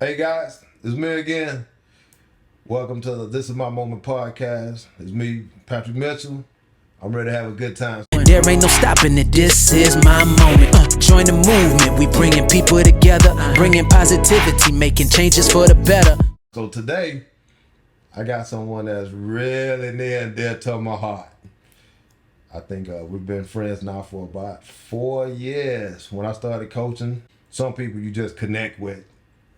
Hey guys, it's me again. Welcome to the This Is My Moment podcast. It's me, Patrick Mitchell. I'm ready to have a good time. There ain't no stopping it, this is my moment. Join the movement, we bringing people together, bringing positivity, making changes for the better. So today, I got someone that's really near and dear to my heart. I think we've been friends now for about 4 years. When I started coaching, some people you just connect with,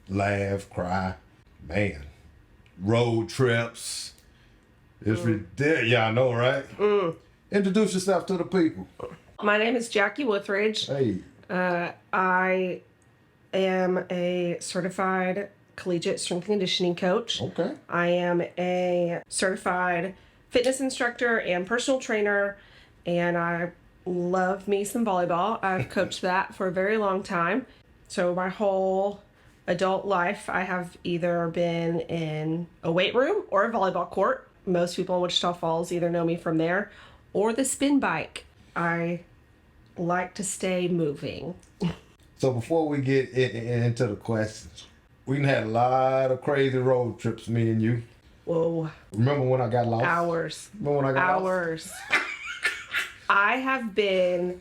laugh, cry, man, road trips. It's ridiculous. Yeah, I know, right? Introduce yourself to the people. My name is Jackie Wuthrich. Hey. I am a certified collegiate strength and conditioning coach. Okay. I am a certified fitness instructor and personal trainer, and I love me some volleyball. I've coached that for a very long time. So my whole adult life, I have either been in a weight room or a volleyball court. Most people in Wichita Falls either know me from there or the spin bike. I like to stay moving. So before we get into the questions, we had a lot of crazy road trips, me and you. Whoa. Remember when I got lost? Hours. Remember when I got lost? Hours. I have been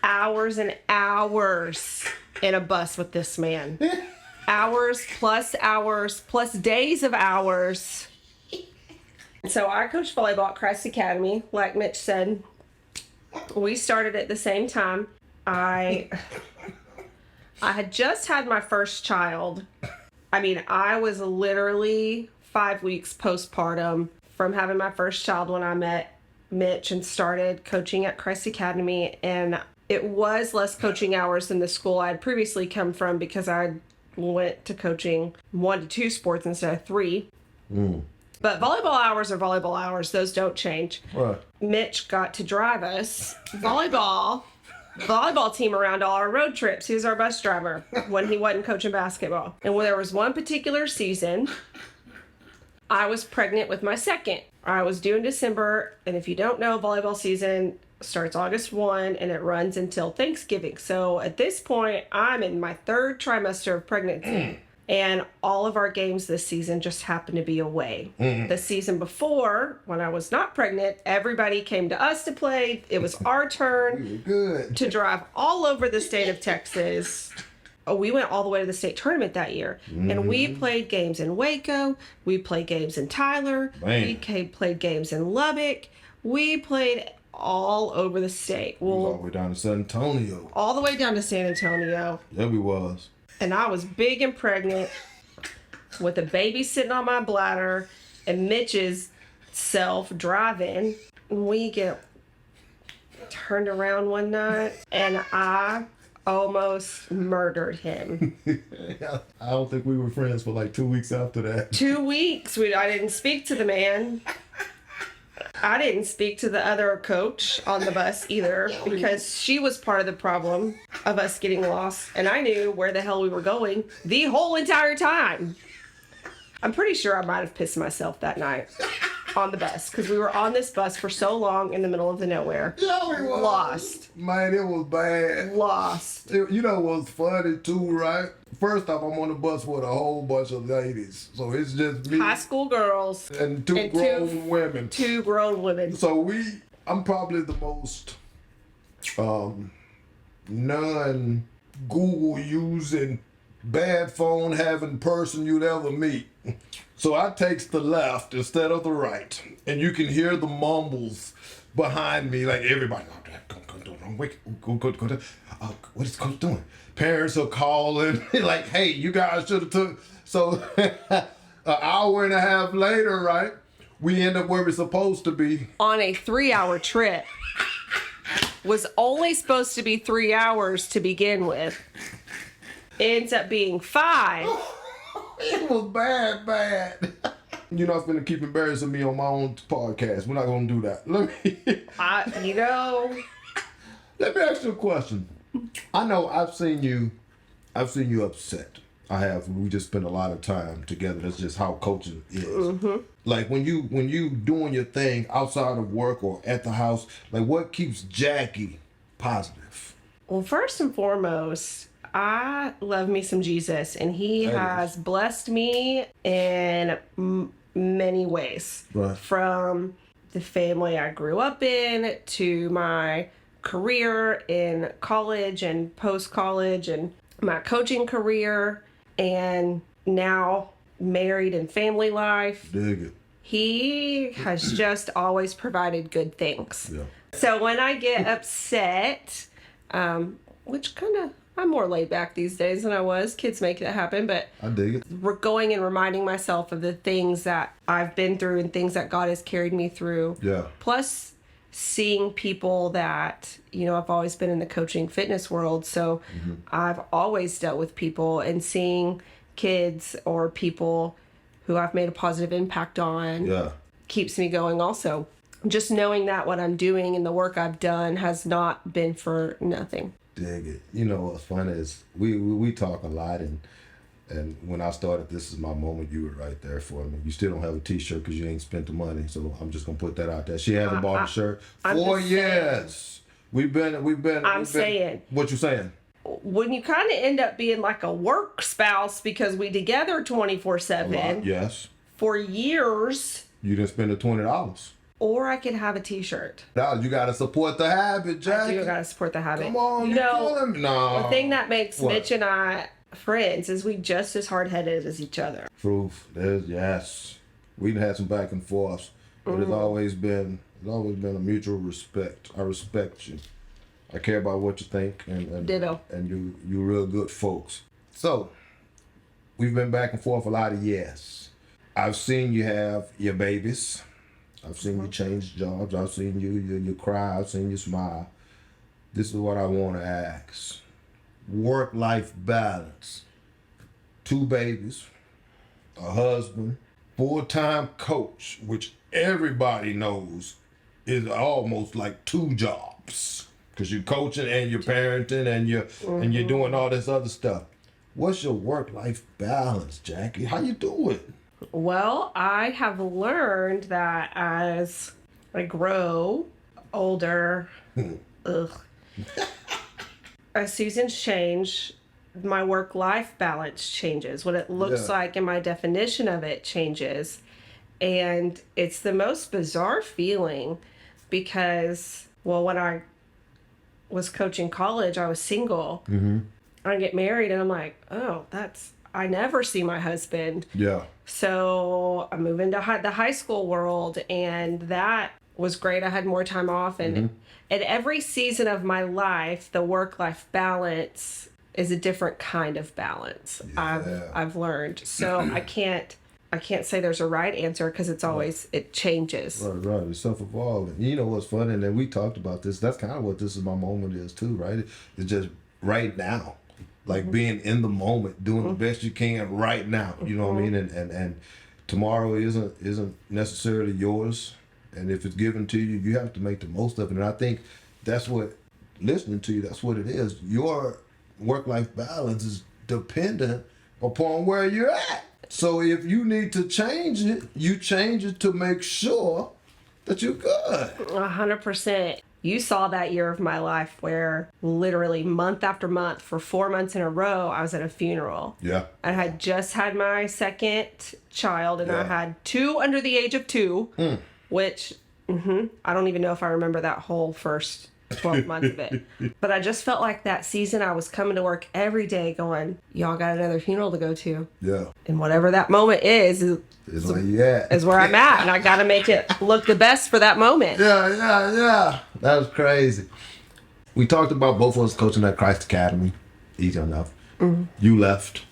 hours and hours in a bus with this man. Hours plus days of hours. So I coach volleyball at Christ Academy, like Mitch said. We started at the same time. I had just had my first child. I mean, I was literally 5 weeks postpartum from having my first child when I met Mitch and started coaching at Christ Academy. And it was less coaching hours than the school I had previously come from because I went to coaching 1 to 2 sports instead of 3. But volleyball hours are volleyball hours. Those don't change. Right. Mitch got to drive us volleyball team around all our road trips. He was our bus driver when he wasn't coaching basketball. And when there was one particular season, I was pregnant with my second. I was due in December, and if you don't know, volleyball season starts August 1 and it runs until Thanksgiving. So at this point, I'm in my 3rd trimester of pregnancy. And all of our games this season just happened to be away. The season before, when I was not pregnant, everybody came to us to play. It was our turn to drive all over the state of Texas. We went all the way to the state tournament that year. And we played games in Waco. We played games in Tyler. We played games in Lubbock. We played all over the state. All the way down to San Antonio. All the way down to San Antonio. Yeah, we was. And I was big and pregnant with a baby sitting on my bladder and Mitch's self driving. And we get turned around one night and I almost murdered him. I don't think we were friends for like 2 weeks after that. 2 weeks. I didn't speak to the man. I didn't speak to the other coach on the bus either because she was part of the problem of us getting lost. And I knew where the hell we were going the whole entire time. I'm pretty sure I might have pissed myself that night on the bus because we were on this bus for so long in the middle of the nowhere. Yeah, we was. Lost. Man, it was bad. Lost. You know what's funny too, right? First off, I'm on the bus with a whole bunch of ladies. So it's just me. High school girls. And two grown women. 2 grown women. So I'm probably the most non-Google using, bad phone having person you'd ever meet. So I takes the left instead of the right. And you can hear the mumbles behind me, like everybody, what is coach doing? Parents are calling, like, hey, you guys should have took. So an hour and a half later, right, we end up where we're supposed to be. On a 3-hour trip. Was only supposed to be 3 hours to begin with. Ends up being 5. It was bad. You're not going to keep embarrassing me on my own podcast. We're not going to do that. Let me ask you a question. I know I've seen you upset. I have. We just spend a lot of time together. That's just how coaching is. Like when you doing your thing outside of work or at the house, like what keeps Jackie positive? Well, first and foremost, I love me some Jesus, and he has blessed me in many ways. Right. From the family I grew up in to my career in college and post-college and my coaching career and now married and family life. Dig it. He has just always provided good things. Yeah. So when I get upset, which kind of, I'm more laid back these days than I was. Kids make that happen, but I dig it. we're going and reminding myself of the things that I've been through and things that God has carried me through. Yeah. Plus seeing people that, I've always been in the coaching fitness world. So I've always dealt with people, and seeing kids or people who I've made a positive impact on keeps me going also. Just knowing that what I'm doing and the work I've done has not been for nothing. Dig it. You know what's funny is we talk a lot, and when I started This Is My Moment, you were right there for me. You still don't have a t-shirt because you ain't spent the money, so I'm just gonna put that out there. She hasn't bought a shirt. 4 years. We've been saying. What you saying? When you kind of end up being like a work spouse because we together 24/7 Yes. for years, You didn't spend the $20. or I could have a t-shirt. Now you gotta support the habit, Jackie. I do gotta support the habit. Come on, you killing me. No. The thing that makes What? Mitch and I friends is we just as hard-headed as each other. Proof. Yes. We've had some back and forths, but it's always been a mutual respect. I respect you. I care about what you think, and Ditto. And you real good folks. So we've been back and forth a lot of years. I've seen you have your babies. I've seen you change jobs. I've seen you cry. I've seen you smile. This is what I want to ask. Work-life balance. 2 babies, a husband, full-time coach, which everybody knows is almost like 2 jobs. Because you're coaching and you're parenting and you're doing all this other stuff. What's your work-life balance, Jackie? How you do it? Well, I have learned that as I grow older, as seasons change, my work-life balance changes. What it looks like and my definition of it changes. And it's the most bizarre feeling because, when I was coaching college, I was single. I get married and I'm like, I never see my husband. Yeah. So I move into the high school world, and that was great. I had more time off, and at every season of my life, the work-life balance is a different kind of balance. Yeah. I've learned. So I can't say there's a right answer because it's always it changes. Right. It's self-evolving. You know what's funny? And then we talked about this. That's kind of what This Is My Moment is too, right? It's just right now. Like being in the moment, doing the best you can right now. You know what I mean? And tomorrow isn't necessarily yours. And if it's given to you, you have to make the most of it. And I think that's what, listening to you, that's what it is. Your work-life balance is dependent upon where you're at. So if you need to change it, you change it to make sure that you're good. 100%. You saw that year of my life where literally month after month for 4 months in a row, I was at a funeral. Yeah. I had just had my second child, and I had 2 under the age of 2, which I don't even know if I remember that whole first 12 months of it. But I just felt like that season I was coming to work every day going, y'all got another funeral to go to. Yeah. And whatever that moment is where you at. Is where I'm at. And I got to make it look the best for that moment. Yeah. That was crazy. We talked about both of us coaching at Christ Academy. Easy enough. You left.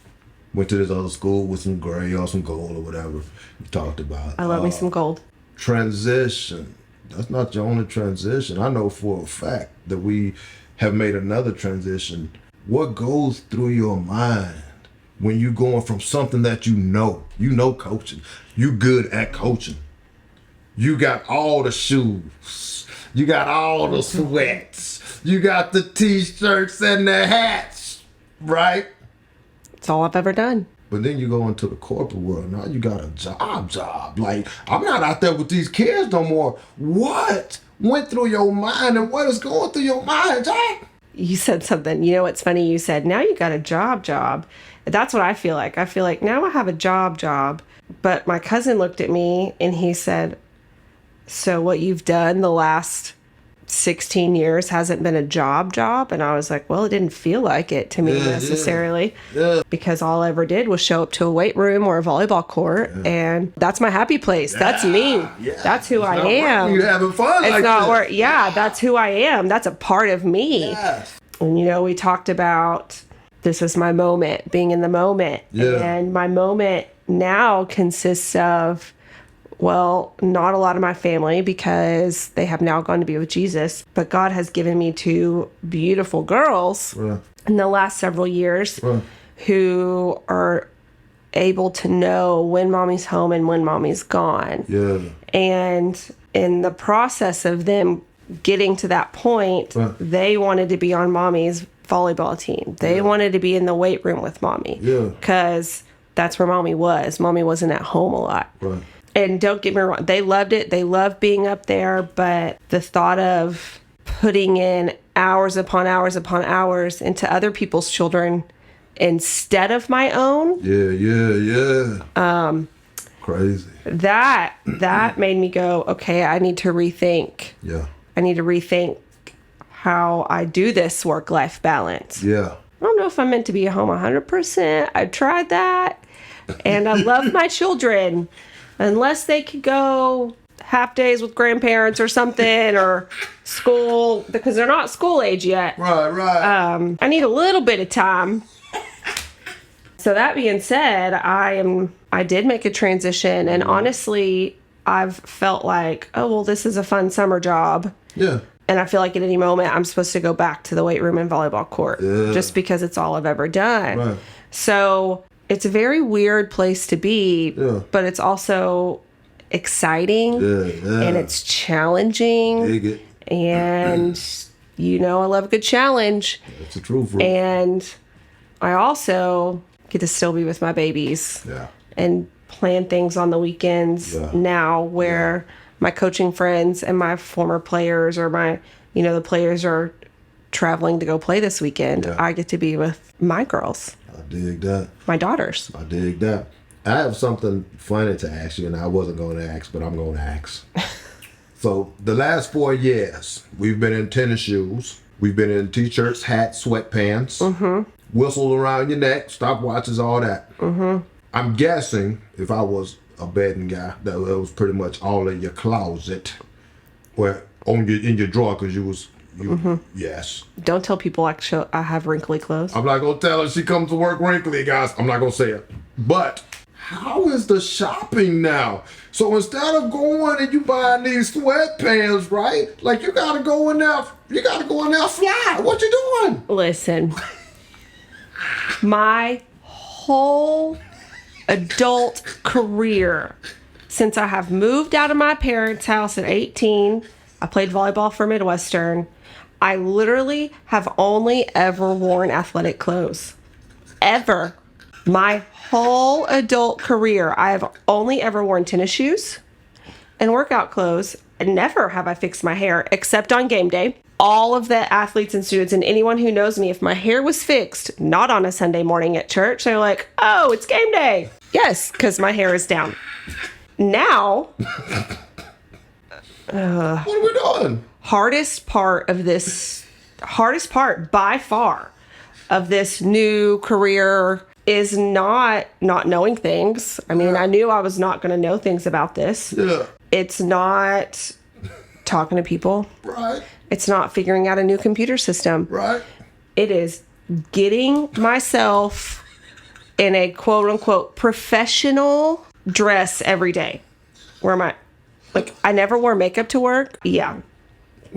Went to this other school with some gray or some gold or whatever. You talked about. I love me some gold. Transition. That's not your only transition. I know for a fact that we have made another transition. What goes through your mind when you're going from something that you know coaching, you good at coaching, you got all the shoes, you got all the sweats, you got the t-shirts and the hats, right? It's all I've ever done. But then you go into the corporate world. Now you got a job. Like, I'm not out there with these kids no more. What went through your mind and what is going through your mind, Jack? you said something. You know what's funny? You said, now you got a job. That's what I feel like. I feel like now I have a job. But my cousin looked at me and he said, so what you've done the last 16 years hasn't been a job. And I was like, well, it didn't feel like it to me necessarily. Because all I ever did was show up to a weight room or a volleyball court, and that's my happy place. That's me. That's who I am. You're having fun. It's not work. Yeah, that's who I am. That's a part of me. Yes. And we talked about this is my moment, being in the moment. And my moment now consists of, well, not a lot of my family because they have now gone to be with Jesus. But God has given me 2 beautiful girls in the last several years who are able to know when mommy's home and when mommy's gone. Yeah. And in the process of them getting to that point, they wanted to be on mommy's volleyball team. They wanted to be in the weight room with mommy. Because that's where mommy was. Mommy wasn't at home a lot. And don't get me wrong, they loved it. They loved being up there. But the thought of putting in hours upon hours upon hours into other people's children instead of my own. Crazy. That made me go, okay, I need to rethink. I need to rethink how I do this work-life balance. I don't know if I'm meant to be at home 100%. I tried that. And I love my children. Unless they could go half days with grandparents or something, or school, because they're not school age yet. Right. I need a little bit of time. So that being said, I did make a transition, and honestly, I've felt like, oh, well, this is a fun summer job. And I feel like at any moment I'm supposed to go back to the weight room and volleyball court just because it's all I've ever done. So it's a very weird place to be, but it's also exciting and it's challenging. Dig it. And, I love a good challenge. That's the truth. And I also get to still be with my babies and plan things on the weekends now where my coaching friends and my former players or the players are traveling to go play this weekend. I get to be with my girls. I dig that. My daughters. I dig that. I have something funny to ask you, and I wasn't going to ask, but I'm going to ask. So the last 4 years, we've been in tennis shoes. We've been in T-shirts, hats, sweatpants, whistles around your neck, stopwatches, all that. I'm guessing, if I was a betting guy, that it was pretty much all in your closet, or in your drawer, because you was. Yes. Don't tell people I have wrinkly clothes. I'm not going to tell her she comes to work wrinkly, guys. I'm not going to say it. But how is the shopping now? So instead of going and you buying these sweatpants, right? Like you got to go in there. You got to go in there fly. What you doing? Listen. My whole adult career, since I have moved out of my parents' house at 18, I played volleyball for Midwestern. I literally have only ever worn athletic clothes. Ever. My whole adult career, I have only ever worn tennis shoes and workout clothes. And never have I fixed my hair, except on game day. All of the athletes and students and anyone who knows me, if my hair was fixed, not on a Sunday morning at church, they're like, oh, it's game day. Yes, because my hair is down. Now... what are we doing? Hardest part by far of this new career is not knowing things. I mean, I knew I was not going to know things about this. It's not talking to people. Right. It's not figuring out a new computer system. Right. It is getting myself in a quote unquote professional dress every day. Where am I? Like, I never wore makeup to work. Yeah.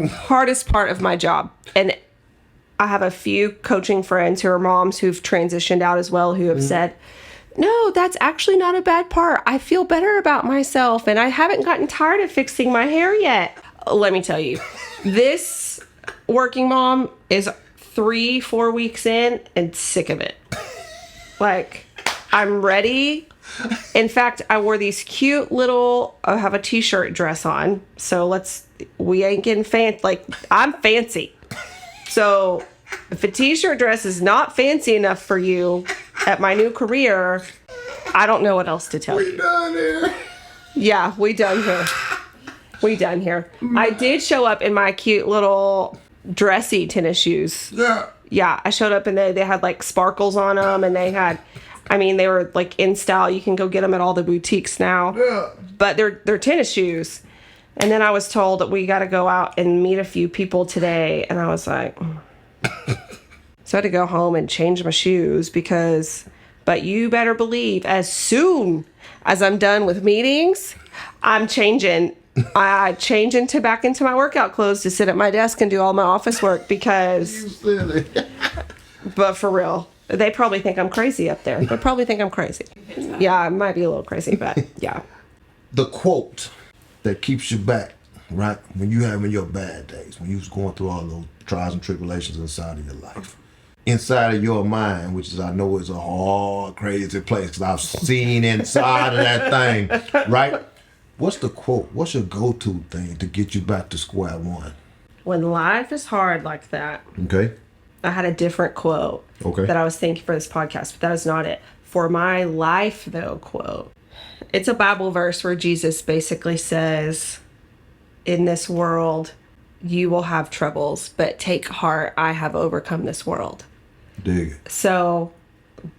Hardest part of my job. And I have a few coaching friends who are moms who've transitioned out as well, who have said, no, that's actually not a bad part. I feel better about myself, and I haven't gotten tired of fixing my hair yet. Let me tell you, this working mom is 3-4 weeks in and sick of it. Like, I'm ready. In fact, I wore these cute little, I have a t-shirt dress on. So we ain't getting fancy. Like, I'm fancy. So If a t-shirt dress is not fancy enough for you at my new career, I don't know what else to tell you. We done here. Yeah, we done here. We done here. I did show up in my cute little dressy tennis shoes. Yeah. Yeah, I showed up and they had like sparkles on them, and they had, I mean, they were like in style. You can go get them at all the boutiques now. Yeah. But they're tennis shoes. And then I was told that we got to go out and meet a few people today, and I was like, so I had to go home and change my shoes but you better believe as soon as I'm done with meetings, I'm changing. I change back into my workout clothes to sit at my desk and do all my office work because, but for real, they probably think I'm crazy up there. They probably think I'm crazy. Yeah, I might be a little crazy, but yeah. The quote that keeps you back, right? When you having your bad days, when you was going through all those trials and tribulations inside of your life. Inside of your mind, which is, I know is a hard, crazy place because I've seen inside of that thing, right? What's the quote? What's your go-to thing to get you back to square one? When life is hard like that, Okay. I had a different quote that I was thinking for this podcast, but that is not it. For my life, though, quote. It's a Bible verse where Jesus basically says, in this world, you will have troubles, but take heart, I have overcome this world. Dig it. So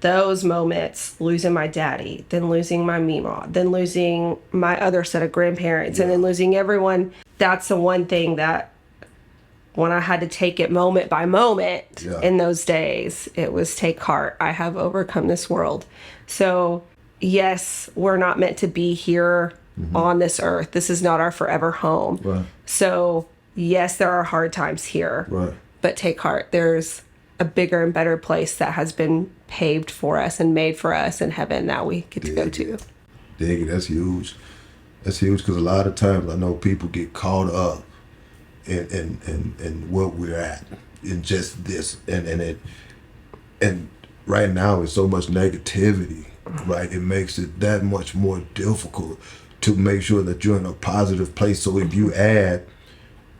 those moments, losing my daddy, then losing my Mima, then losing my other set of grandparents, and then losing everyone, that's the one thing that when I had to take it moment by moment in those days, it was take heart, I have overcome this world. So yes, we're not meant to be here on this earth. This is not our forever home. Right. So yes, there are hard times here, Right. but take heart. There's a bigger and better place that has been paved for us and made for us in heaven that we get to go to. Dig it. That's huge. That's huge because a lot of times I know people get caught up in what we're at, in just this, and right now it's so much negativity, right? It makes it that much more difficult to make sure that you're in a positive place. So if you add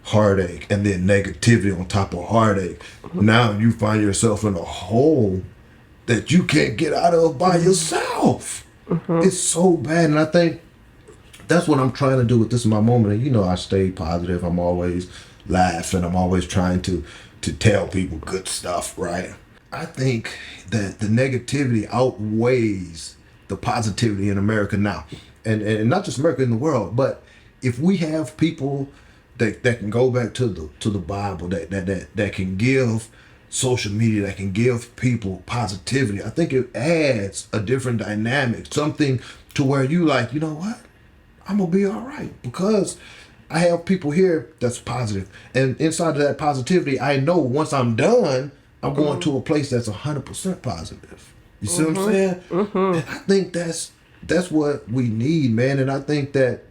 heartache and then negativity on top of heartache, now you find yourself in a hole that you can't get out of by yourself. It's so bad. And I think that's what I'm trying to do with This Is My Moment. And you know, I stay positive. I'm always laughing. I'm always trying to tell people good stuff, right? I think that the negativity outweighs the positivity in America now. And not just America, in the world. But if we have people that can go back to the Bible, that can give social media, that can give people positivity, I think it adds a different dynamic, something to where you like, you know what, I'm gonna be all right because I have people here that's positive, and inside of that positivity, I know once I'm done, I'm going to a place that's 100% positive. You see what I'm saying? And I think that's what we need, man. And I think that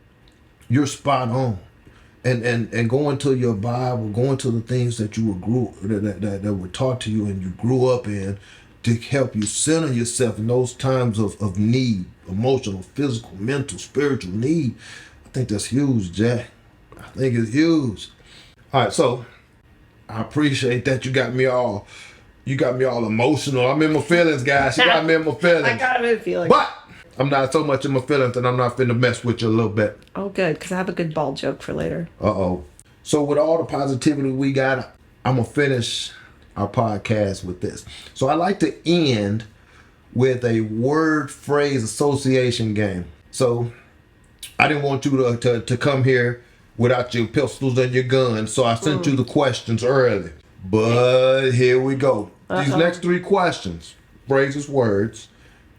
you're spot on. And going to your Bible, going to the things that you that were taught to you and you grew up in, to help you center yourself in those times of need, emotional, physical, mental, spiritual need. I think that's huge, Jack. I think it's huge. All right, so I appreciate that you got me all emotional. I'm in my feelings, guys. You got me in my feelings. I got him in feelings. But I'm not so much in my feelings, and I'm not finna mess with you a little bit. Oh, good, because I have a good ball joke for later. Uh-oh. So with all the positivity we got, I'm going to finish our podcast with this. So I like to end with a word phrase association game. So I didn't want you to come here without your pistols and your guns, so I sent you the questions early. But here we go. These next 3 questions, phrases, words,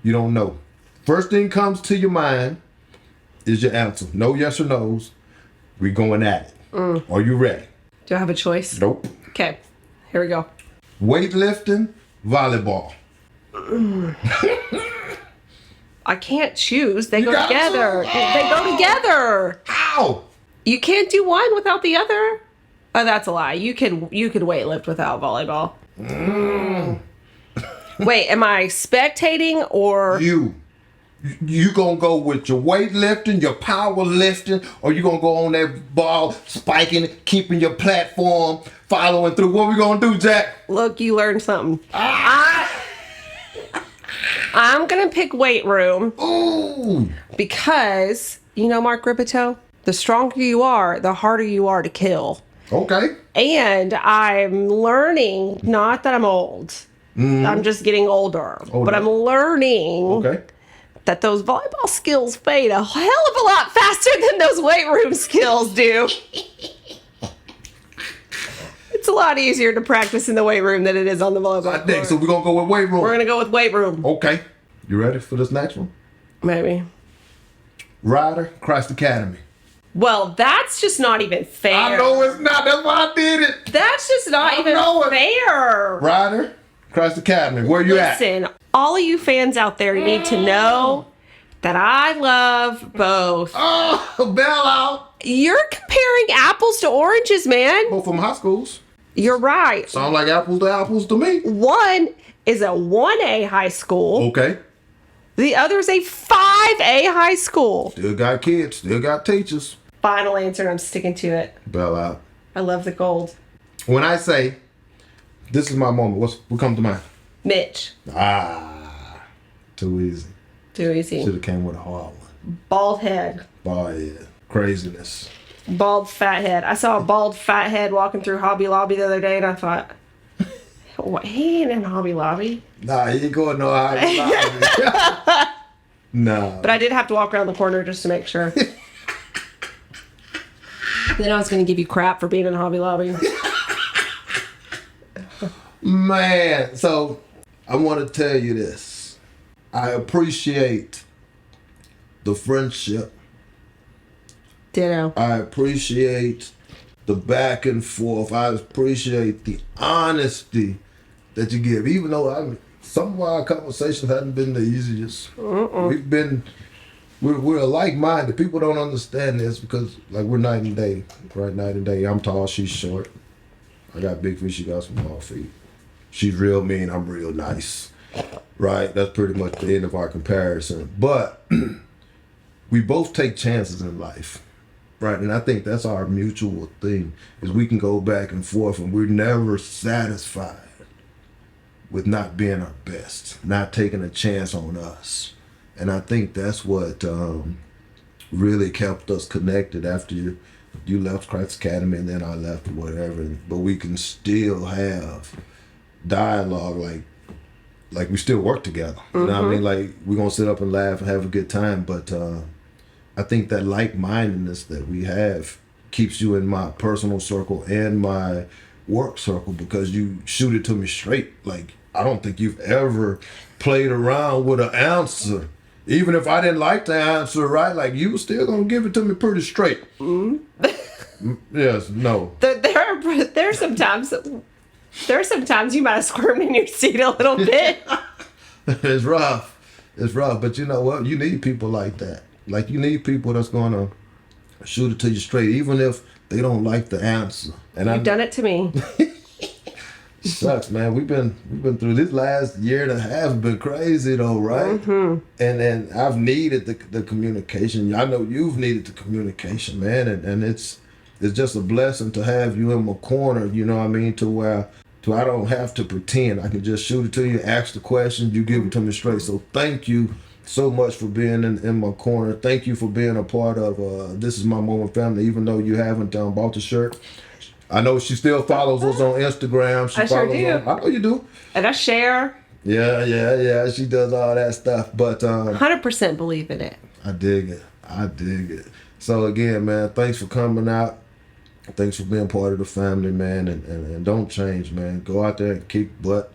you don't know. First thing comes to your mind is your answer. No yes or no's. We're going at it. Are you ready? Do I have a choice? Nope. Okay, here we go. Weightlifting, volleyball. I can't choose. They go together. They go together. How? You can't do one without the other. Oh, that's a lie. You could weightlift without volleyball. Wait, am I spectating or You. You gonna go with your weightlifting, your power lifting, or you gonna go on that ball, spiking, keeping your platform, following through? What we gonna do, Jack? Look, you learned something. I'm gonna pick weight room. Ooh. Because, you know, Mark Ripito, the stronger you are, the harder you are to kill. Okay. And I'm learning, not that I'm old, I'm just getting older, but I'm learning Okay. that those volleyball skills fade a hell of a lot faster than those weight room skills do. It's a lot easier to practice in the weight room than it is on the volleyball I think court. so. We're gonna go with weight room. We're going to go with weight room. Okay. You ready for this next one? Maybe. Ryder, Christ Academy. Well, that's just not even fair. I know it's not. That's why I did it. That's just not I even know it. fair. Ryder, Christ Academy. Where you at? Listen, all of you fans out there need to know that I love both. Oh, bell out. You're comparing apples to oranges, man. Both from high schools. You're right. Sound like apples to me. One is a 1A high school. Okay. The other is a 5A high school. Still got kids. Still got teachers. Final answer, and I'm sticking to it. Bell out. I love the gold. When I say, this is my moment, what comes to mind? Mitch. Too easy. Too easy. Should have came with a hard one. Bald head. Oh, yeah. Craziness. Bald fat head. I saw a bald fat head walking through Hobby Lobby the other day, and I thought, what? He ain't in Hobby Lobby. Nah, he ain't going no Hobby Lobby. Nah. But I did have to walk around the corner just to make sure. Then I was going to give you crap for being in Hobby Lobby. Man, so I want to tell you this. I appreciate the friendship. Ditto. I appreciate the back and forth. I appreciate the honesty that you give. Even though some of our conversations haven't been the easiest. We're like-minded. People don't understand this because like we're night and day. Right, night and day. I'm tall, she's short. I got big feet, she got small feet. She's real mean, I'm real nice. Right? That's pretty much the end of our comparison. But we both take chances in life. Right, and I think that's our mutual thing, is we can go back and forth and we're never satisfied with not being our best, not taking a chance on us. And I think that's what really kept us connected after you left Christ Academy and then I left or whatever. But we can still have dialogue like we still work together. You know what I mean? Like we're going to sit up and laugh and have a good time, but I think that like-mindedness that we have keeps you in my personal circle and my work circle because you shoot it to me straight. Like, I don't think you've ever played around with an answer. Even if I didn't like the answer, right? Like, you were still going to give it to me pretty straight. Yes, no. There's sometimes you might have squirmed in your seat a little bit. It's rough. It's rough. But you know what? You need people like that. Like, you need people that's going to shoot it to you straight, even if they don't like the answer. And You've done it to me. Sucks, man. We've been through this last year and a half. Been crazy though, right? And I've needed the communication. I know you've needed the communication, man. And it's just a blessing to have you in my corner. You know what I mean? To where I don't have to pretend. I can just shoot it to you, ask the questions, you give it to me straight. So thank you so much for being in my corner. Thank you for being a part of This Is My Moment family, even though you haven't bought the shirt. I know she still follows us on Instagram. I sure do. I know you do. And I share. Yeah. She does all that stuff. But 100% believe in it. I dig it. So again, man, thanks for coming out. Thanks for being part of the family, man. And don't change, man. Go out there and kick butt.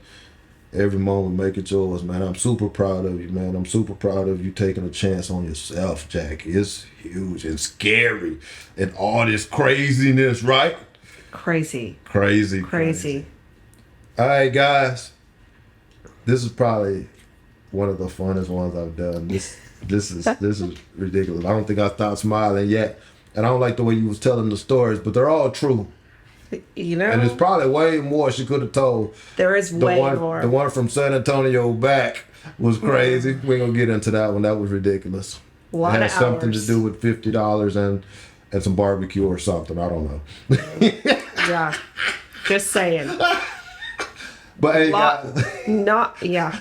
Every moment, make it yours, man. I'm super proud of you, man. I'm super proud of you taking a chance on yourself, Jackie. It's huge and scary and all this craziness, right? Crazy. All right, guys. This is probably one of the funnest ones I've done. This is ridiculous. I don't think I stopped smiling yet. And I don't like the way you was telling the stories, but they're all true. You know, and there's probably way more she could have told. There is way more. The one from San Antonio back was crazy. We ain't gonna get into that one. That was ridiculous. A lot It of had something hours. to do with $50 and some barbecue or something. I don't know. Yeah. Just saying. But hey, guys, Yeah.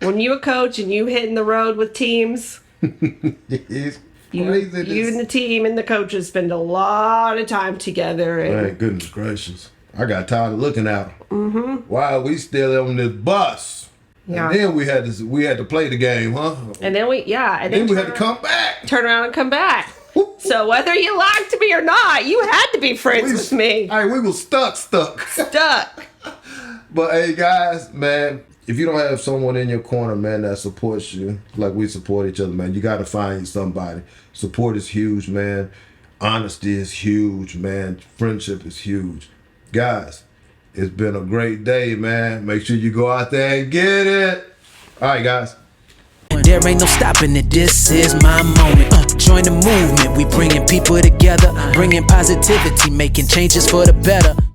When you a coach and you hitting the road with teams, it's crazy. you and the team and the coaches spend a lot of time together. And Hey, goodness gracious. I got tired of looking at them. Mm-hmm. Why are we still on this bus? Yeah. And then we had to play the game, huh? And then we had to come back. turn around and come back. So whether you liked me or not, you had to be friends with me. Hey, we was stuck. Stuck. But hey, guys, man, if you don't have someone in your corner, man, that supports you like we support each other, man, you got to find you somebody. Support is huge, man. Honesty is huge, man. Friendship is huge. Guys, it's been a great day, man. Make sure you go out there and get it. All right, guys. There ain't no stopping it, this is my moment. Join the movement, we bringing people together, bringing positivity, making changes for the better.